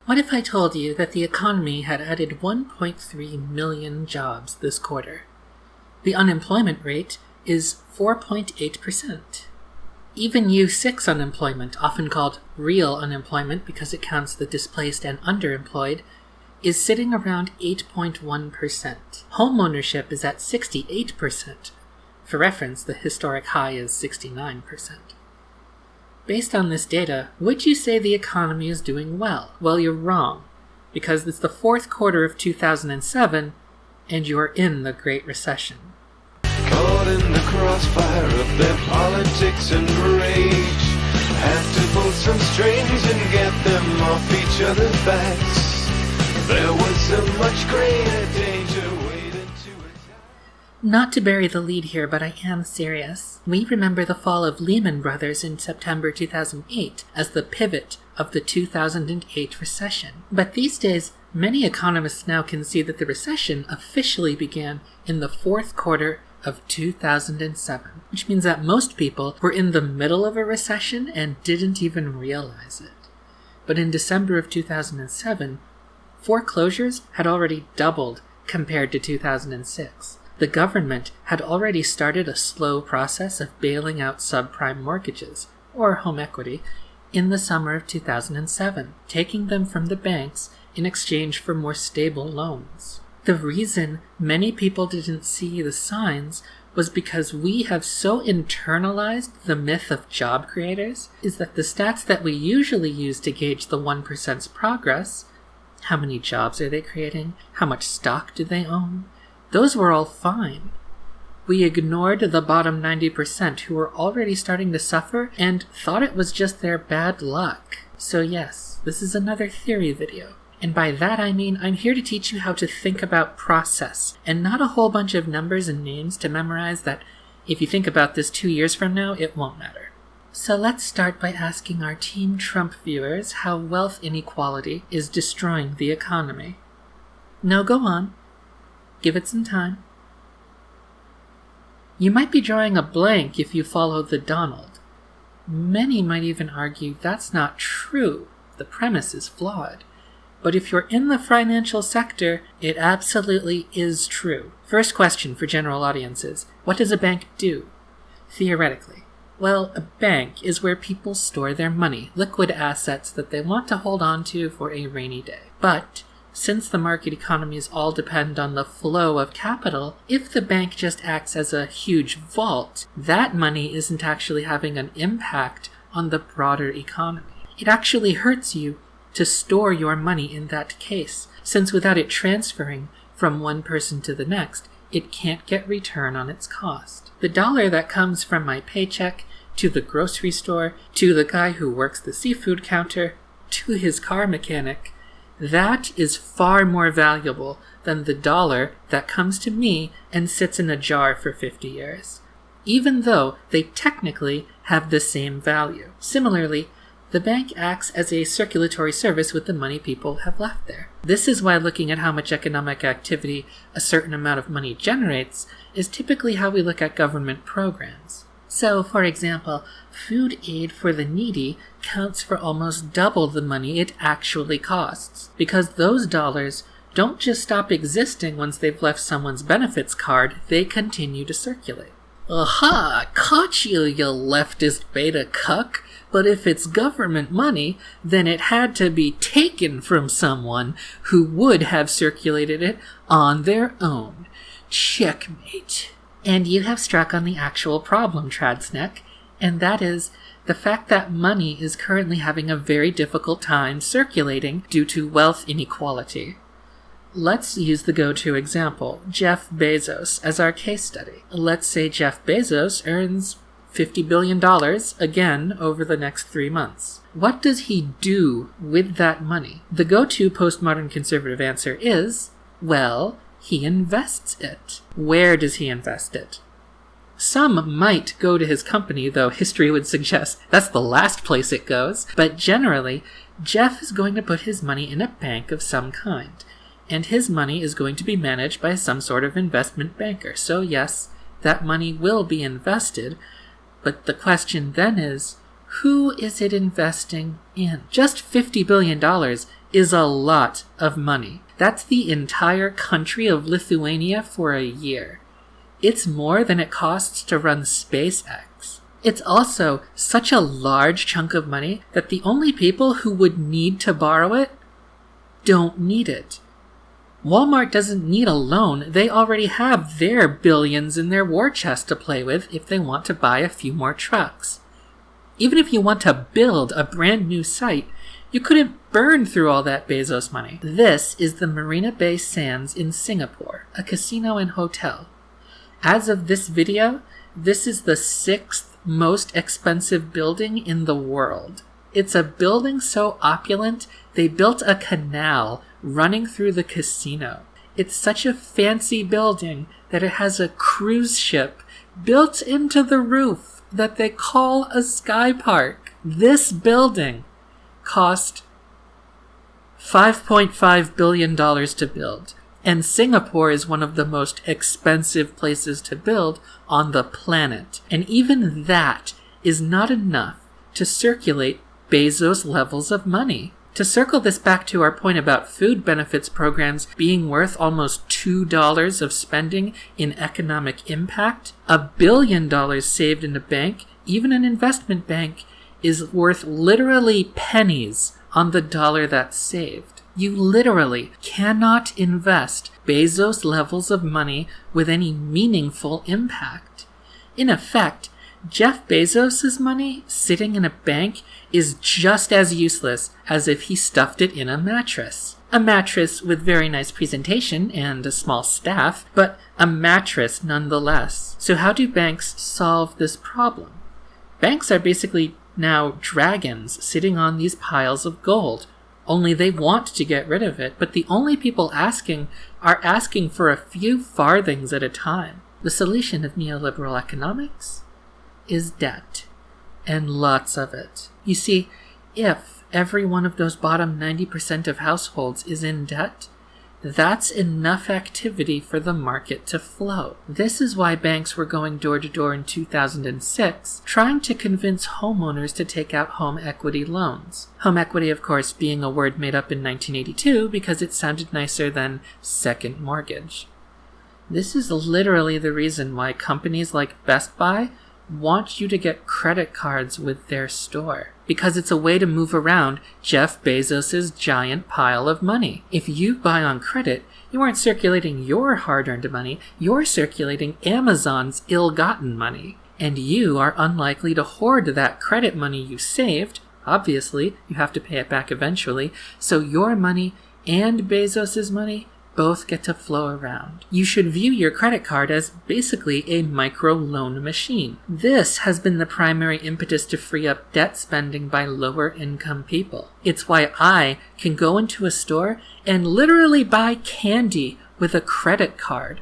What if I told you that the economy had added 1.3 million jobs this quarter? The unemployment rate is 4.8%. Even U6 unemployment, often called real unemployment because it counts the displaced and underemployed, is sitting around 8.1%. Home ownership is at 68%. For reference, the historic high is 69%. Based on this data, would you say the economy is doing well? Well, you're wrong, because it's the fourth quarter of 2007, and you're in the Great Recession. Caught in the crossfire of their politics and rage, have to pull some strings and get them off each other's backs. There was so much greater danger waiting to attack. Not to bury the lead here, but I am serious. We remember the fall of Lehman Brothers in September 2008 as the pivot of the 2008 recession. But these days, many economists now can see that the recession officially began in the fourth quarter of 2007, which means that most people were in the middle of a recession and didn't even realize it. But in December of 2007, foreclosures had already doubled compared to 2006. The government had already started a slow process of bailing out subprime mortgages, or home equity, in the summer of 2007, taking them from the banks in exchange for more stable loans. The reason many people didn't see the signs was because we have so internalized the myth of job creators is that the stats that we usually use to gauge the 1%'s progress, how many jobs are they creating, how much stock do they own, those were all fine. We ignored the bottom 90% who were already starting to suffer and thought it was just their bad luck. So yes, this is another theory video. And by that I mean I'm here to teach you how to think about process, and not a whole bunch of numbers and names to memorize that if you think about this 2 years from now, it won't matter. So let's start by asking our Team Trump viewers how wealth inequality is destroying the economy. No, go on. Give it some time. You might be drawing a blank if you follow the Donald. Many might even argue that's not true. The premise is flawed. But if you're in the financial sector, it absolutely is true. First question for general audiences: what does a bank do? Theoretically, well, a bank is where people store their money, liquid assets that they want to hold on to for a rainy day. But since the market economies all depend on the flow of capital, if the bank just acts as a huge vault, that money isn't actually having an impact on the broader economy. It actually hurts you to store your money in that case, since without it transferring from one person to the next, it can't get return on its cost. The dollar that comes from my paycheck to the grocery store, to the guy who works the seafood counter, to his car mechanic, that is far more valuable than the dollar that comes to me and sits in a jar for 50 years, even though they technically have the same value. Similarly, the bank acts as a circulatory service with the money people have left there. This is why looking at how much economic activity a certain amount of money generates is typically how we look at government programs. So, for example, food aid for the needy counts for almost double the money it actually costs, because those dollars don't just stop existing once they've left someone's benefits card, they continue to circulate. Aha! Caught you, you leftist beta cuck! But if it's government money, then it had to be taken from someone who would have circulated it on their own. Checkmate. And you have struck on the actual problem, Tradsneck, and that is the fact that money is currently having a very difficult time circulating due to wealth inequality. Let's use the go-to example, Jeff Bezos, as our case study. Let's say Jeff Bezos earns $50 billion again over the next 3 months. What does he do with that money? The go-to postmodern conservative answer is, well, he invests it. Where does he invest it? Some might go to his company, though history would suggest that's the last place it goes. But generally, Jeff is going to put his money in a bank of some kind, and his money is going to be managed by some sort of investment banker. So yes, that money will be invested, but the question then is, who is it investing in? Just $50 billion is a lot of money. That's the entire country of Lithuania for a year. It's more than it costs to run SpaceX. It's also such a large chunk of money that the only people who would need to borrow it don't need it. Walmart doesn't need a loan. They already have their billions in their war chest to play with if they want to buy a few more trucks. Even if you want to build a brand new site, you couldn't burn through all that Bezos money. This is the Marina Bay Sands in Singapore, a casino and hotel. As of this video, this is the 6th most expensive building in the world. It's a building so opulent, they built a canal running through the casino. It's such a fancy building that it has a cruise ship built into the roof that they call a sky park. This building cost $5.5 billion to build. And Singapore is one of the most expensive places to build on the planet. And even that is not enough to circulate Bezos levels of money. To circle this back to our point about food benefits programs being worth almost $2 of spending in economic impact, $1 billion saved in a bank, even an investment bank, is worth literally pennies on the dollar that's saved. You literally cannot invest Bezos levels of money with any meaningful impact. In effect, Jeff Bezos' money sitting in a bank is just as useless as if he stuffed it in a mattress. A mattress with very nice presentation and a small staff, but a mattress nonetheless. So how do banks solve this problem? Banks are basically now dragons sitting on these piles of gold. Only they want to get rid of it, but the only people asking are asking for a few farthings at a time. The solution of neoliberal economics is debt, and lots of it. You see, if every one of those bottom 90% of households is in debt, that's enough activity for the market to flow. This is why banks were going door to door in 2006, trying to convince homeowners to take out home equity loans. Home equity, of course, being a word made up in 1982 because it sounded nicer than second mortgage. This is literally the reason why companies like Best Buy want you to get credit cards with their store, because it's a way to move around Jeff Bezos' giant pile of money. If you buy on credit, you aren't circulating your hard-earned money, you're circulating Amazon's ill-gotten money. And you are unlikely to hoard that credit money you saved. Obviously, you have to pay it back eventually, so your money and Bezos' money both get to flow around. You should view your credit card as basically a micro-loan machine. This has been the primary impetus to free up debt spending by lower-income people. It's why I can go into a store and literally buy candy with a credit card.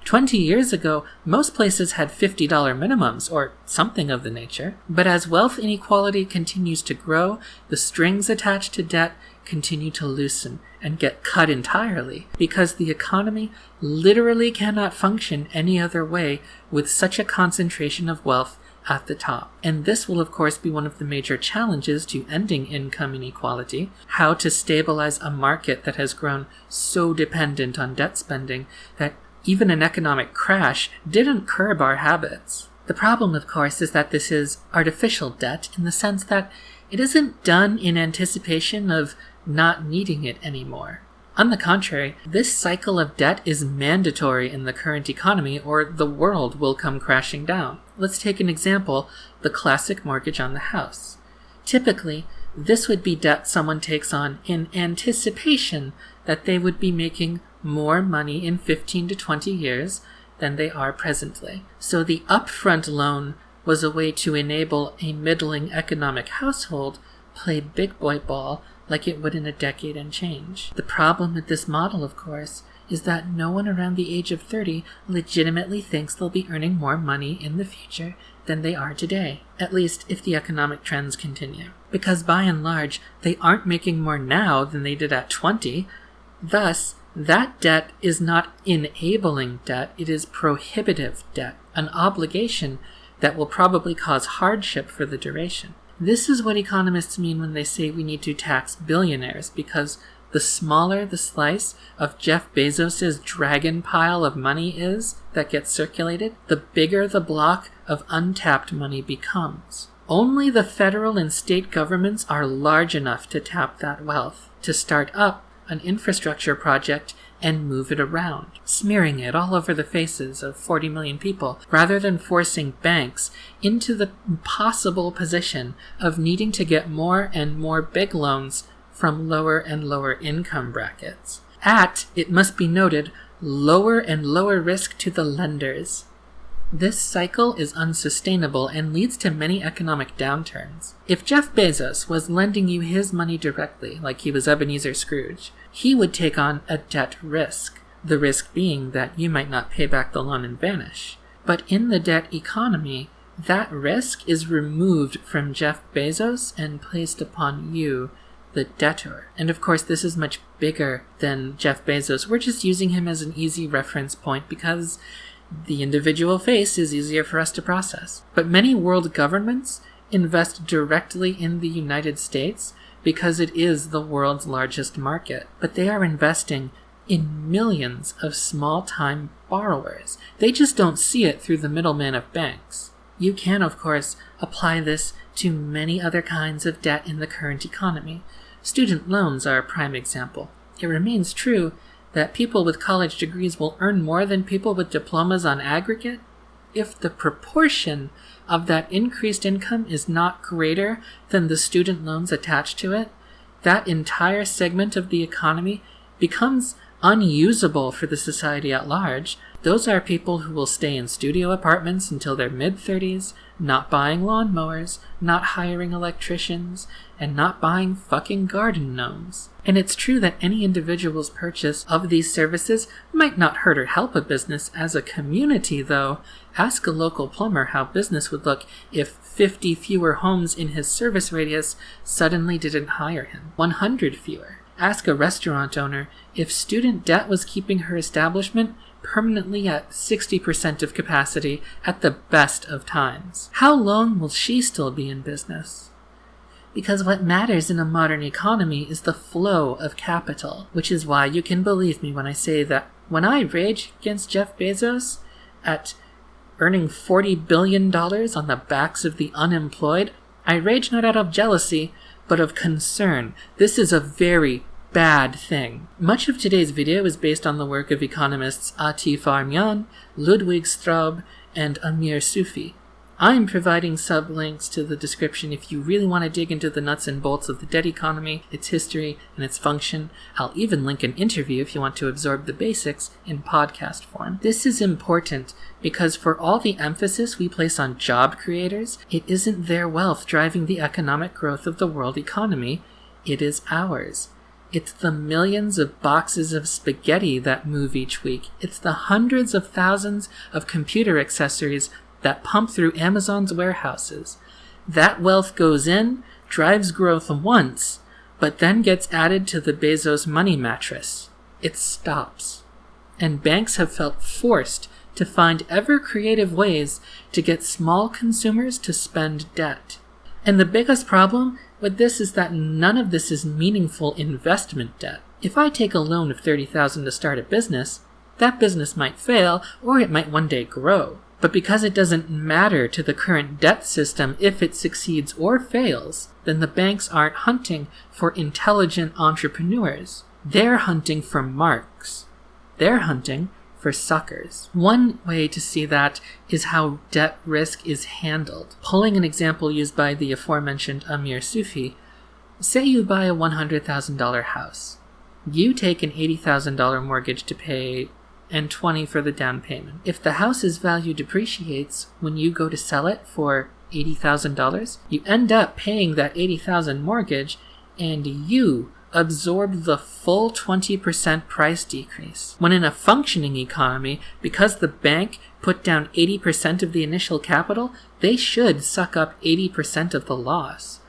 20 years ago, most places had $50 minimums, or something of the nature. But as wealth inequality continues to grow, the strings attached to debt continue to loosen and get cut entirely, because the economy literally cannot function any other way with such a concentration of wealth at the top. And this will of course be one of the major challenges to ending income inequality, how to stabilize a market that has grown so dependent on debt spending that even an economic crash didn't curb our habits. The problem, of course, is that this is artificial debt in the sense that it isn't done in anticipation of not needing it anymore. On the contrary, this cycle of debt is mandatory in the current economy or the world will come crashing down. Let's take an example, the classic mortgage on the house. Typically, this would be debt someone takes on in anticipation that they would be making more money in 15 to 20 years than they are presently. So the upfront loan was a way to enable a middling economic household play big boy ball like it would in a decade and change. The problem with this model, of course, is that no one around the age of 30 legitimately thinks they'll be earning more money in the future than they are today, at least if the economic trends continue. Because by and large, they aren't making more now than they did at 20. Thus, that debt is not enabling debt, it is prohibitive debt, an obligation that will probably cause hardship for the duration. This is what economists mean when they say we need to tax billionaires, because the smaller the slice of Jeff Bezos' dragon pile of money is that gets circulated, the bigger the block of untapped money becomes. Only the federal and state governments are large enough to tap that wealth, to start up an infrastructure project and move it around, smearing it all over the faces of 40 million people, rather than forcing banks into the impossible position of needing to get more and more big loans from lower and lower income brackets. At, it must be noted, lower and lower risk to the lenders. This cycle is unsustainable and leads to many economic downturns. If Jeff Bezos was lending you his money directly, like he was Ebenezer Scrooge, he would take on a debt risk, the risk being that you might not pay back the loan and vanish. But in the debt economy, that risk is removed from Jeff Bezos and placed upon you, the debtor. And of course, this is much bigger than Jeff Bezos. We're just using him as an easy reference point because the individual face is easier for us to process. But many world governments invest directly in the United States because it is the world's largest market. But they are investing in millions of small-time borrowers. They just don't see it through the middleman of banks. You can, of course, apply this to many other kinds of debt in the current economy. Student loans are a prime example. It remains true that people with college degrees will earn more than people with diplomas on aggregate if the proportion of that increased income is not greater than the student loans attached to it. That entire segment of the economy becomes unusable for the society at large. Those are people who will stay in studio apartments until their mid-30s, not buying lawnmowers, not hiring electricians, and not buying fucking garden gnomes. And it's true that any individual's purchase of these services might not hurt or help a business. As a community, though, ask a local plumber how business would look if 50 fewer homes in his service radius suddenly didn't hire him. 100 fewer. Ask a restaurant owner if student debt was keeping her establishment permanently at 60% of capacity at the best of times. How long will she still be in business? Because what matters in a modern economy is the flow of capital, which is why you can believe me when I say that when I rage against Jeff Bezos at earning $40 billion on the backs of the unemployed, I rage not out of jealousy, but of concern. This is a very bad thing. Much of today's video is based on the work of economists Atif Armyan, Ludwig Straub, and Amir Sufi. I'm providing sublinks to the description if you really want to dig into the nuts and bolts of the debt economy, its history, and its function. I'll even link an interview if you want to absorb the basics in podcast form. This is important because for all the emphasis we place on job creators, it isn't their wealth driving the economic growth of the world economy, it is ours. It's the millions of boxes of spaghetti that move each week. It's the hundreds of thousands of computer accessories that pump through Amazon's warehouses. That wealth goes in, drives growth once, but then gets added to the Bezos money mattress. It stops. And banks have felt forced to find ever creative ways to get small consumers to spend debt. And the biggest problem with this is that none of this is meaningful investment debt. If I take a loan of $30,000 to start a business, that business might fail or it might one day grow. But because it doesn't matter to the current debt system if it succeeds or fails, then the banks aren't hunting for intelligent entrepreneurs. They're hunting for marks. They're hunting for suckers. One way to see that is how debt risk is handled. Pulling an example used by the aforementioned Amir Sufi, say you buy a $100,000 house. You take an $80,000 mortgage to pay and $20,000 for the down payment. If the house's value depreciates when you go to sell it for $80,000, you end up paying that $80,000 mortgage and you absorb the full 20% price decrease. When in a functioning economy, because the bank put down 80% of the initial capital, they should suck up 80% of the loss.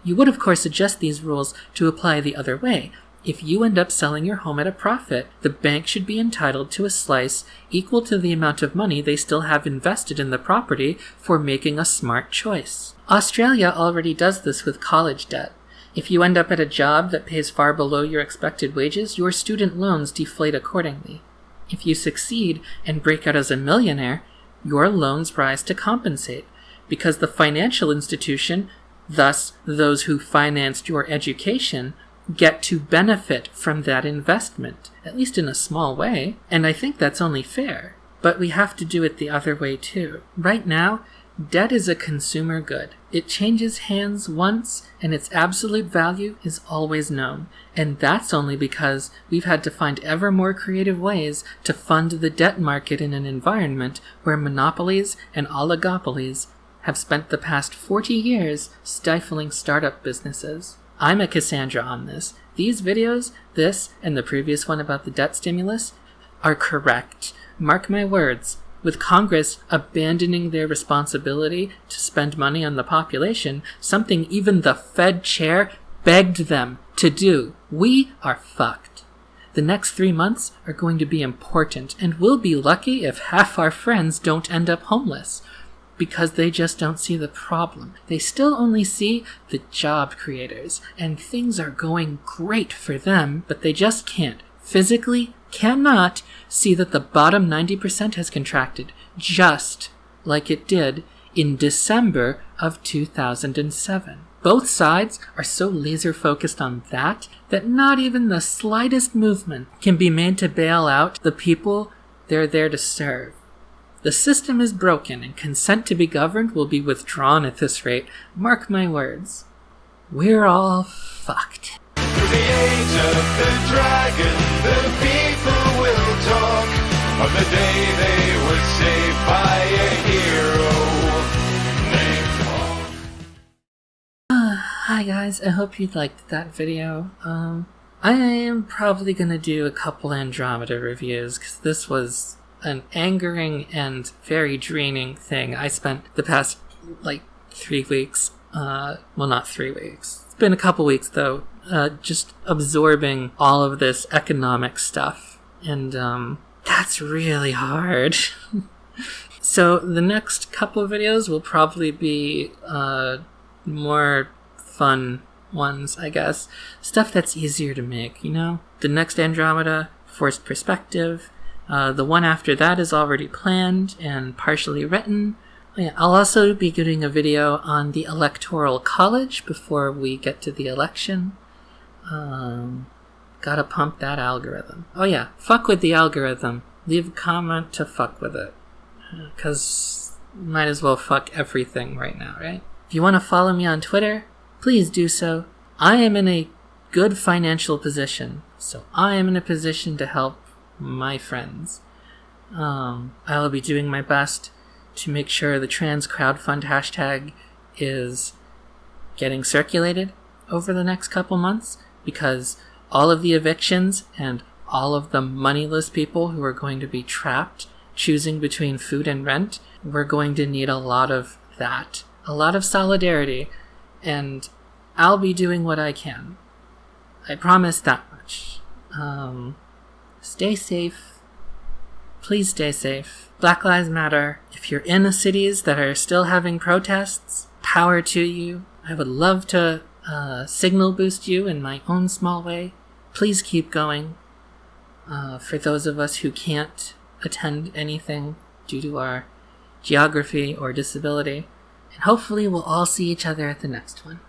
You would of course adjust these rules to apply the other way. If you end up selling your home at a profit, the bank should be entitled to a slice equal to the amount of money they still have invested in the property for making a smart choice. Australia already does this with college debt. If you end up at a job that pays far below your expected wages, your student loans deflate accordingly. If you succeed and break out as a millionaire, your loans rise to compensate, because the financial institution, thus those who financed your education, get to benefit from that investment, at least in a small way, and I think that's only fair. But we have to do it the other way too. Right now, debt is a consumer good. It changes hands once, and its absolute value is always known. And that's only because we've had to find ever more creative ways to fund the debt market in an environment where monopolies and oligopolies have spent the past 40 years stifling startup businesses. I'm a Cassandra on this. These videos, this and the previous one about the debt stimulus, are correct. Mark my words. With Congress abandoning their responsibility to spend money on the population, something even the Fed chair begged them to do, we are fucked. The next 3 months are going to be important, and we'll be lucky if half our friends don't end up homeless, because they just don't see the problem. They still only see the job creators, and things are going great for them, but they just can't, physically cannot see that the bottom 90% has contracted, just like it did in December of 2007. Both sides are so laser focused on that not even the slightest movement can be made to bail out the people they're there to serve. The system is broken, and consent to be governed will be withdrawn at this rate. Mark my words. We're all fucked. Through the age of the dragon, the people will talk of the day they were saved by a hero named Hawk. Hi guys, I hope you liked that video. I am probably gonna do a couple Andromeda reviews, because this was an angering and very draining thing. I spent the past 3 weeks, well, not 3 weeks, it's been a couple weeks though, just absorbing all of this economic stuff, and that's really hard. So the next couple of videos will probably be more fun ones, I guess, stuff that's easier to make, you know? The next Andromeda, Forced Perspective. The one after that is already planned and partially written. I'll also be doing a video on the Electoral College before we get to the election. Gotta pump that algorithm. Oh yeah, fuck with the algorithm. Leave a comment to fuck with it. Because might as well fuck everything right now, right? If you want to follow me on Twitter, please do so. I am in a good financial position, so I am in a position to help my friends. I'll be doing my best to make sure the trans crowdfund hashtag is getting circulated over the next couple months, because all of the evictions and all of the moneyless people who are going to be trapped choosing between food and rent, we're going to need a lot of that, a lot of solidarity, and I'll be doing what I can. I promise that much. Stay safe. Please stay safe. Black Lives Matter. If you're in the cities that are still having protests, power to you. I would love to signal boost you in my own small way. Please keep going. For those of us who can't attend anything due to our geography or disability. And hopefully we'll all see each other at the next one.